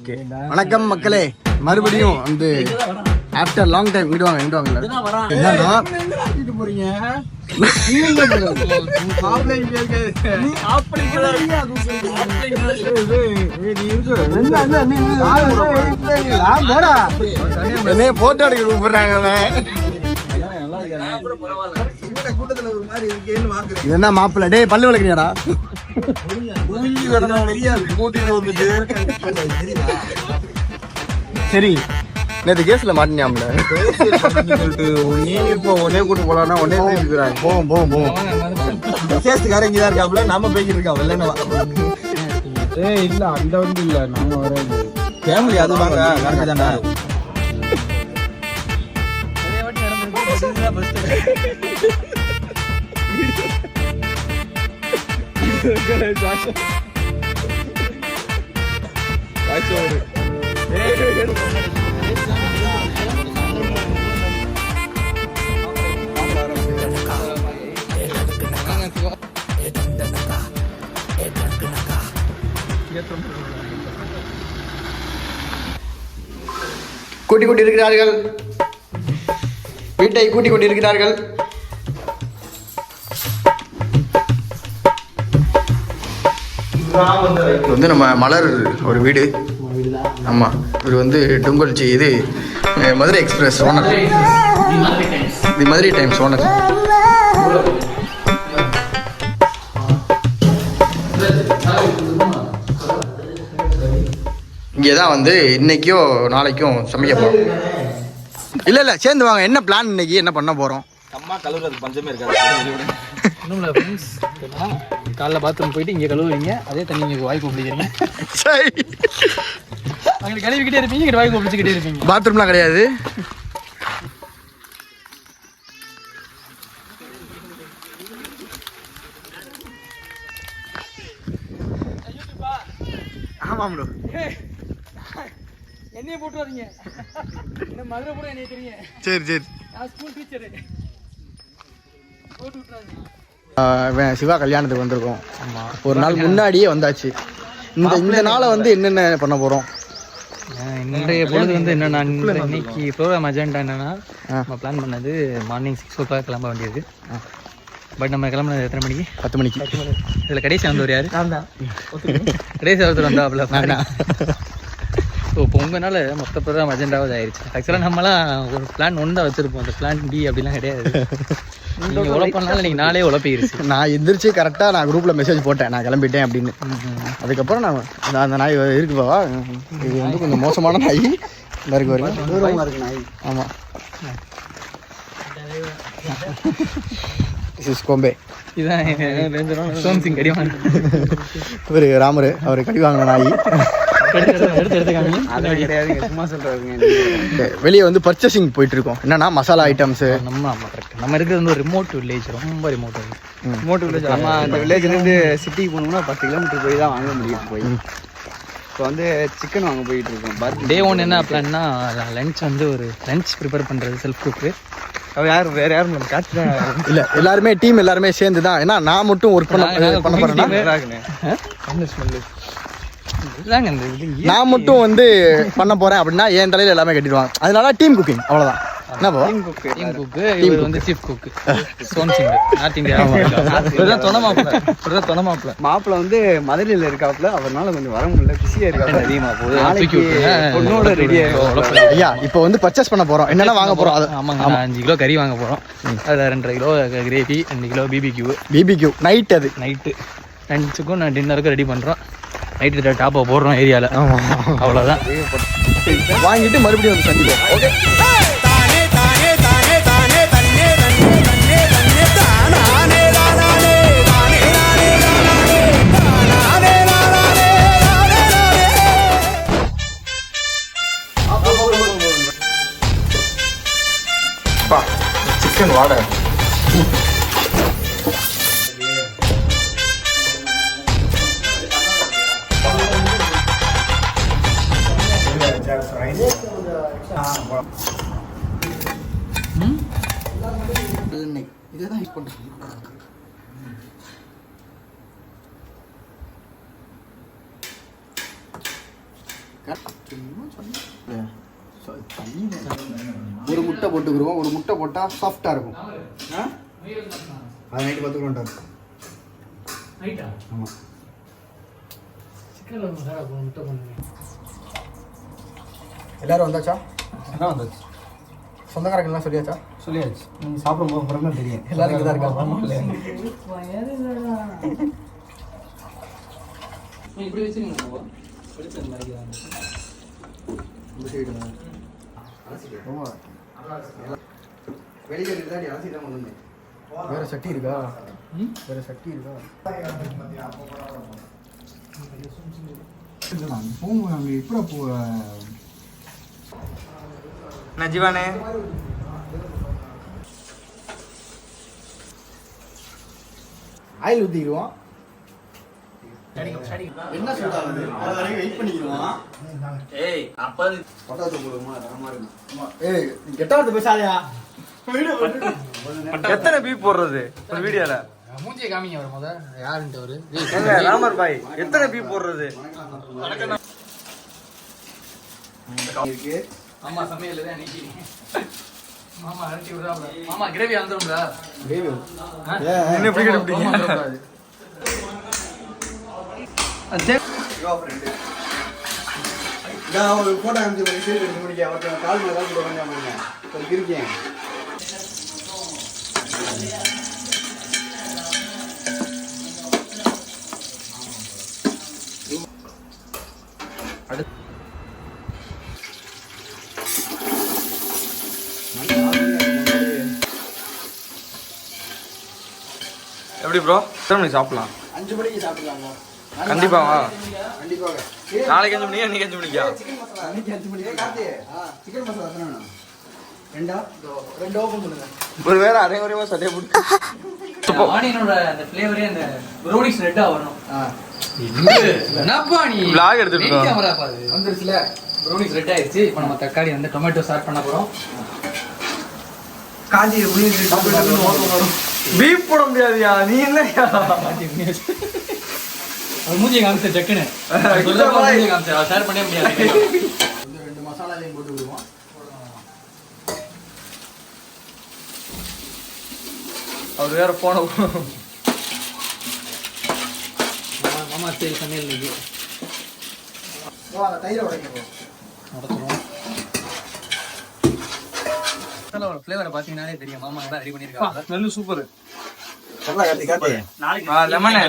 Okay வணக்கம் மக்களே, மறுபடியும் வந்து ஆஃப்டர் லாங் டைம் விடுவாங்க என்னன்னா போறீங்க போட்டோ எடுக்க கூப்பிடுறாங்க. என்ன மாப்பிள்ள டே பல்லு விளக்குறியாடா? சரி, நேற்று கேஸ்ல மாட்டினியாம்ல, உடனே கூட்டு போலாம்னா உடனே போவோம் போவோம் போவோம். விசேஷத்துக்கார இங்கதான் இருக்காப்ல, நாம போய்கிட்டு இருக்கோம். இல்ல அந்த வந்து இல்ல, நாங்க வர ஃபேமிலி அது வாங்க கரெக்ட் தானே. கூட்டிக் கொண்டிருக்கிறார்கள், வீட்டை கூட்டிக் கொண்டிருக்கிறார்கள். வந்து நம்ம மலர் ஒரு வீடு. ஆமாம், இவர் வந்து டுங்கல்ச்சி இது மதுரை எக்ஸ்பிரஸ் ஓனர், தி மதுரை டைம்ஸ் ஓனர். இங்கே தான் வந்து இன்னைக்கோ நாளைக்கும் சமைக்க போகிறோம். இல்லை சேர்ந்து வாங்க. என்ன பிளான் இன்னைக்கு, என்ன பண்ண போகிறோம்? அம்மா கழுவுறதுக்கு பஞ்சமே இருக்காது. ஒன்றும் இல்லை ஃப்ரெண்ட்ஸ், காலைல பாத்ரூம் போயிட்டு இங்கே கழுவுறீங்க, அதே தண்ணி இங்கே வாய்ப்பு பிடிக்கிறீங்க. சரி, அங்கே கழுவிக்கிட்டே இருப்பீங்க, இங்கே வாய்ப்பு பிடிச்சிக்கிட்டே இருப்பீங்க. பாத்ரூம்லாம் கிடையாது. ஆமாம் ப்ரோ, என்னைய போட்டு வரீங்க, இந்த மதுரை கூட என்னைய தெரியும். சரி சரி, நான் ஸ்கூல் டீச்சரு, போட்டு விட்டுறாங்க. சிவா கல்யாணத்துக்கு வந்திருக்கோம். ஒரு நாள் முன்னாடியே வந்தாச்சு. இந்த நாளை வந்து என்னென்ன பண்ண போகிறோம்? இன்றைய பொழுது வந்து என்னென்னா, இன்னைக்கு ப்ரோக்ராம் அஜெண்டா என்னென்னா, நம்ம பிளான் பண்ணது மார்னிங் 6 o'clock கிளம்ப வேண்டியது. பட் நம்ம கிளம்புனது எத்தனை மணிக்கு? 10 மணிக்கு. இதில் கடைசி வந்தவர் யார்? கடைசி ஒருத்தர் வந்தாப்புல. ஸோ இப்போ உங்களால் மொத்த ப்ரோக்ராம் அஜெண்டாவது ஆயிடுச்சு. ஆக்சுவலாக நம்மளாம் ஒரு பிளான் ஒன்று தான் வச்சுருப்போம், அந்த பிளான் பி அப்படிலாம் கிடையாது. நீங்கள் உழப்பினாலும் நீங்கள் நாளே உழப்பிடுச்சு. நான் எந்திரிச்சு கரெக்டாக நான் குரூப்பில் மெசேஜ் போட்டேன், நான் கிளம்பிட்டேன் அப்படின்னு. அதுக்கப்புறம் நான் அந்த நாய் இருக்கு பாவா, இது வந்து கொஞ்சம் மோசமான நாய். இந்த இருக்கு வரைக்கும் இருக்கு நாய். ஆமாம், கோம்பே. இதுதான் சோம் சிங் கடி வாங்க. இவர் ராமர், அவர் கடி வாங்கின நாய். சும்மா சொல்றாங்க. வெளியே வந்து பர்ச்சேசிங் போயிட்டு இருக்கோம். என்னன்னா மசாலா ஐட்டம்ஸ். நம்ம இருக்கிறது வந்து ஒரு ரிமோட் வில்லேஜ், ரொம்ப ரிமோட் வில்லேஜ். நம்ம அந்த வில்லேஜ்லேருந்து சிட்டிக்கு போகணும்னா 10 கிலோமீட்டர் போய் தான் வாங்க முடியும். போய் இப்போ வந்து சிக்கன் வாங்க போயிட்டு இருக்கோம். டே 1 என்ன பிளான்னா, லஞ்ச் வந்து ஒரு லஞ்ச் ப்ரிப்பேர் பண்ணுறது, செல்ஃப் குக்கு. யாரும் வேற யாரும் நம்ம காட்டு இல்லை, எல்லாருமே டீம் எல்லாருமே சேர்ந்து தான். ஏன்னா நான் மட்டும் ஒர்க் பண்ண போறேன், நான் மட்டும் வந்து பண்ண போறேன் அப்படின்னா என் தலையில எல்லாமே கட்டிடுவாங்க. அதனால டீம் குக்கிங், அவ்வளவுதான். என்ன போ டீம் குக்கு, இவர் வந்து சீஃப் குக்கு, சோன் சிங், நார்த் இந்தியா. மாப்பிள்ள வந்து மதுரையில் இருக்காப்புல, அவரால் கொஞ்சம் வர முடியல, பிஸியா இருக்காங்க. அதிகமா போகுது. ஐயா இப்போ வந்து பர்ச்சேஸ் பண்ண போறோம். என்னென்ன வாங்க போறோம்? ஆமாங்க, 5 கிலோ கறி வாங்க போறோம். அதில் 2.5 kilo gravy, 2 kilo BBQ. Night அது நைட்டு லஞ்சுக்கும் நான் டின்னருக்கும் ரெடி பண்ணுறோம். நைட்டு டாப்பை போடுறோம் ஏரியாவில். அவ்வளோதான், வாங்கிட்டு மறுபடியும் வந்து சந்திப்போம். ஓகே. சிக்கன் வாடை. இதெல்லாம் யூஸ் பண்ணுறேன். ஒரு முட்டை போட்டுக்கிறோம். ஒரு முட்டை போட்டால் சாஃப்டாக இருக்கும். அது நைட்டு 10 கிலோமீட்டர். ஆமாம். எல்லாரும் வந்தாச்சா? வந்தாச்சு. சொந்தக்காரங்கெல்லாம் சொல்லியாச்சா? சொல்லியாச்சு. நீங்கள் சாப்பிடும் போது அப்புறம் தான் தெரியும். எல்லாரும் இங்கே தான் இருக்காங்க. இப்படி வச்சுருங்க. வேற சட்டி இருக்கா? வேற சட்டி இருக்கா? பூங்க அங்கே இப்போ பூ நஜிவானே ஆயில் ஊற்றிடுவோம். என்ன சொல்றாங்க? அது வரைக்கும் வெயிட் பண்ணிடுவோம். ஏய் அப்பா பட்டாசு போடுமா? தரமா இருக்கும். ஏய் கெட்டாவது பேசாதயா. எத்தனை பீப் போடுறது ஒரு வீடியோல? மூஞ்சியை காமிங்க அவர் முத யாருன்ட்டு அவரு. ராமர் பாய் எத்தனை பீப் போடுறது? இருக்கு. ஆமா சமையல் தான் அன்னைக்கு. மாமா அரைச்சி விடுறாப்ல. மாமா கிரேவி வந்துரும்டா. கிரேவி. என்ன இப்படி கேட்டுட்டீங்க? ஒரு போட்டோ அனுப்பிச்சு ஒரு சீல் எடுத்து முடிக்க அவர்கிட்ட கால் மேலே கால் போட்டு இருக்கேன். எப்படி ப்ரோ எத்தனை மணிக்கு சாப்பிடலாம்? 5 மணிக்கு சாப்பிடலாமா? கண்டிப்பாவா? கண்டிப்பாக. நாளைக்கு 5 மணிக்கா இன்னைக்கு 5 மணிக்கா? அன்னைக்கு 5 மணிக்கு. சிக்கன் மசாலா எத்தனை வேணும்? 2 ஓப்பன் பண்ணுங்க. ஒரு வேற அரை குறைவா சட்டையை போட்டு ஆனியனோட அந்த ஃப்ளேவரே அந்த ப்ரௌனிஷ் ரெட்டா வரணும். என்னப்பா நீ vlog எடுத்துட்டு இருக்கோம். கேமரா பாரு. வந்துருச்சுல ப்ரௌனிஷ் ரெட் ஆயிருச்சு. இப்போ நம்ம தக்காளி வந்து டொமேட்டோ ஸ்டார்ட் பண்ண போறோம். காஞ்சி பீப் போட முடியாதுயா. நீ என்னயா அது மூஞ்சி காமிச்ச டக்குன்னு சொல்லப்பா மூஞ்சி காமிச்ச ஷேர் பண்ணவே முடியாது. 2 மசாலாவையும் போட்டு விடுவோம். அவர் வேற போன மாமா ஸ்டைல் சமையல் இன்னைக்கு தயிரை உடைக்க நடத்துறோம். ஃப்ளேவரை பார்த்தீங்கன்னாலே தெரியும். மாமா தான் ரெடி பண்ணியிருக்காங்க. நல்ல சூப்பர். லெமனே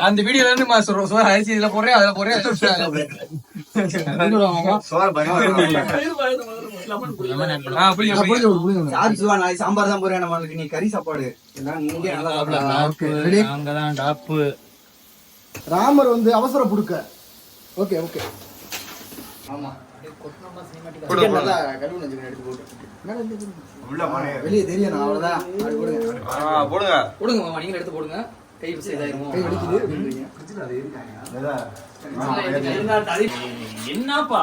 அந்த வீடியோல இருந்து சோறு அரிசி இதுல போடுறேன் அதுல போடுறேன். சாம்பார் தான் போறேன். நம்மளுக்கு நீ கறி சாப்பாடு அங்கதான் டாப்பு. ராமர் வந்து அவசர புடுக்க. Okay okay. ஆமா வெளியே தெரியும். அவ்வளவுதான் போடுங்க போடுங்க மாமா. நீங்க எடுத்து போடுங்க. கை இதாயிருமோ என்னப்பா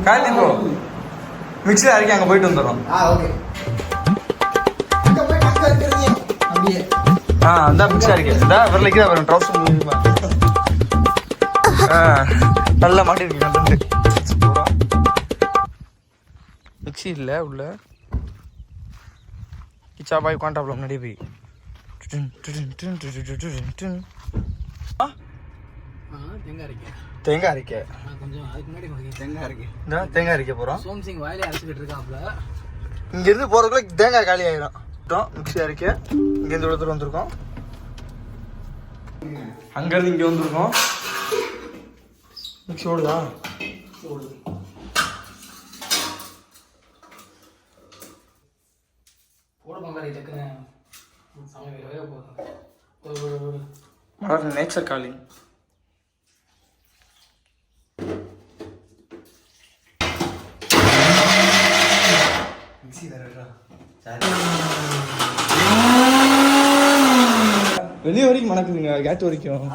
காய்ச்சி ப்ரோ மிக்ஸில் அரைக்கி அங்கே போயிட்டு வந்துடுறோம். அந்த மிக்ஸி அரைக்கி வரலைக்கு தான் வரும். ட்ரௌசர் நல்லா மாட்டிருக்கீங்க. மிக்ஸி இல்லை உள்ள கிச்சா பாய் உட்காண்டாப்ல முன்னாடியே போய் தேங்காய் அரைக்க கொஞ்சம் அதுக்கு முன்னாடி தேங்காய் அரைக்க போகிறோம். சோம்சிங் வாயிலே அரைச்சிக்கிட்டு இருக்காப்ல. இங்கேருந்து போகிறதுக்குள்ள தேங்காய் காலி ஆகிடும். மிக்ஸி அரைக்க இங்கேருந்து இவ்வளோ தூரம் வந்திருக்கோம். அங்கேருந்து இங்கே வந்திருக்கோம். மிக்ஸி ஓடுதா? Nature calling. வெளியே வரைக்கும் மணக்குதுங்க. கேட் வரைக்கும்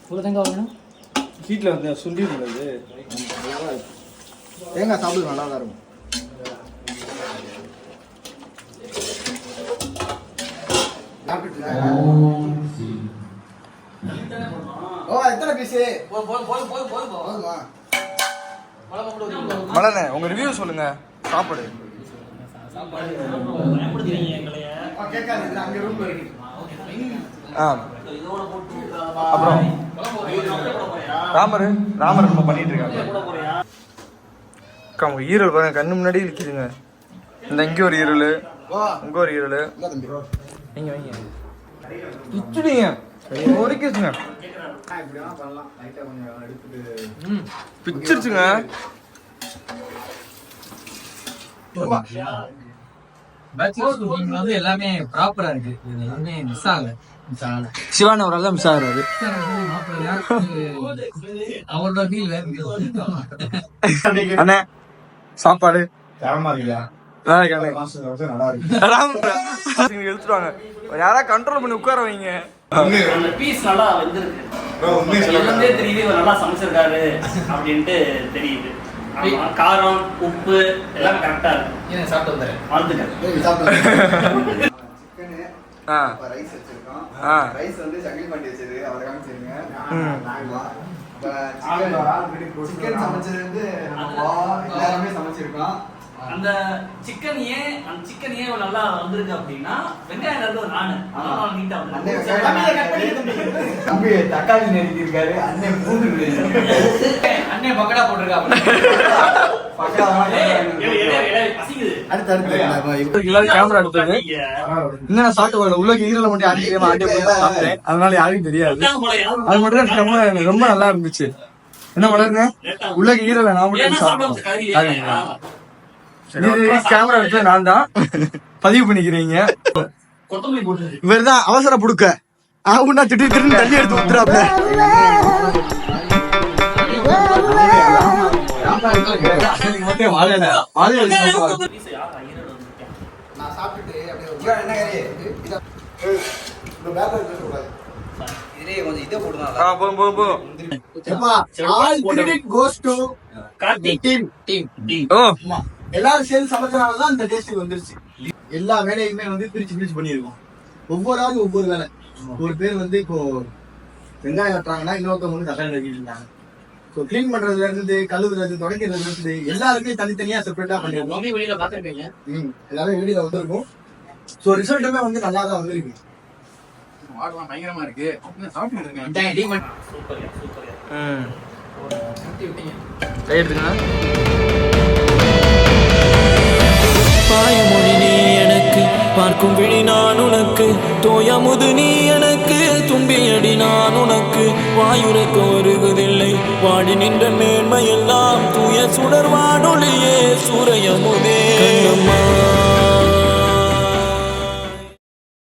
இவ்வளோ தேங்காய் வேணும். வீட்டில் வந்து சுண்டி இருந்தது தேங்காய் சாப்பிடுங்க நல்லா தான் இருக்கும். ஓ எத்தனை பீஸு போதுமா? மலனே உங்க ரிவ்யூ சொல்லுங்க. சாப்பாடு அங்கே ரூம் இருக்கு. அப்புறம் ராமர் நம்ம பண்ணிட்டு இருக்காங்க. அக்கா உங்க ஈரல் பாருங்க, கண்ணு முன்னாடி இருக்குதுங்க. இந்த இங்கே ஒரு ஈரல், இங்கே ஒரு ஈரல். நீங்க வைங்க கிச்சுடிங்க ஒரிக்குங்க பிச்சிருச்சுங்க. வந்து எல்லாமே ப்ராப்பரா இருக்கு. எதுவுமே மிஸ் ஆகல. சிவான ஒரு எல்லாம் மிஸ் ஆகுறாரு. அவரோட ஃபீல் வேற. அண்ணே சாப்பாடு எடுத்துருவாங்க. யாரா கண்ட்ரோல் பண்ணி உட்கார வைங்க. அந்த பீஸ் நல்லா வெந்திருக்கு. இதுலருந்தே தெரியுது இவர் நல்லா சமைச்சிருக்காரு அப்படின்ட்டு தெரியுது. ஆமா, காரம் உப்பு எல்லாம் கரெக்டா இருக்கு. சாப்பிட்டு வந்துடுறேன். மறந்துட்டேன். ரைஸ் வச்சிருக்கோம். ரைஸ் வந்து சங்கிலி பாண்டி வச்சது, அவரை காமிச்சிருங்க. சிக்கன் சமைச்சது வந்து எல்லாருமே சமைச்சிருக்கோம். அந்த சிக்கன் ஏன் நல்லா வந்திருக்கு அப்படின்னா வெங்காயம் நறுக்கு நானு நீட்டா தம்பி தக்காளி நெருக்கி இருக்காரு. அண்ணன் பூண்டு அண்ணன் பக்கடா போட்டிருக்கா. கேமரா எடுத்தது என்ன சாப்பிட்டு வரல. உள்ள ஈரல மட்டும் ஆட்டி அதனால யாருக்கும் தெரியாது. அது மட்டும் ரொம்ப நல்லா இருந்துச்சு. என்ன வளருங்க உள்ள ஈரல நான் மட்டும் சாப்பிட்டேன். கேமரா எடுத்து நான் தான் பதிவு பண்ணிக்கிறீங்க. இவர் தான் அவசர புடுக்க ஆகுனா திடீர்னு தண்ணி எடுத்து ஊத்துறாப்ல. நான் சாப்பிட்டுட்டு எல்லாரும் சேர்ந்து சமைச்சனாலதான் இந்த டேஸ்ட் வந்துருச்சு. எல்லா வேலையுமே வந்து பிரிச்சு பண்ணிருக்கோம். ஒவ்வொரு ஆளும் ஒவ்வொரு வேலை. ஒரு பேர் வந்து இப்போ வெங்காயம் வெட்டுறாங்கன்னா இன்னொருத்தவங்க வந்து தக்காளி நறுக்கிட்டு இருந்தாங்க. ஸோ கிளீன் பண்றதுல இருந்து கழுவுறது தொடக்கிறதுல இருந்து எல்லாருமே தனித்தனியா செப்பரேட்டா பண்ணிருக்கோம். வெளியில பாத்துருக்கீங்க. எல்லாரும் வீடியோல வந்திருக்கும். ஸோ ரிசல்ட்டுமே வந்து நல்லா தான் வந்திருக்கு. பயங்கரமா இருக்கு. சாப்பிட்டு பாயமொழி நீ எனக்கு, பார்க்கும் விழி நான் உனக்கு, தோயமுது நீ எனக்கு, தும்பியடி நான் உனக்கு, வாயுரைக்க வருவதில்லை, வாடி நின்ற நேர்மையெல்லாம் தூய சுடர் வானொலியே, சூரையமுதே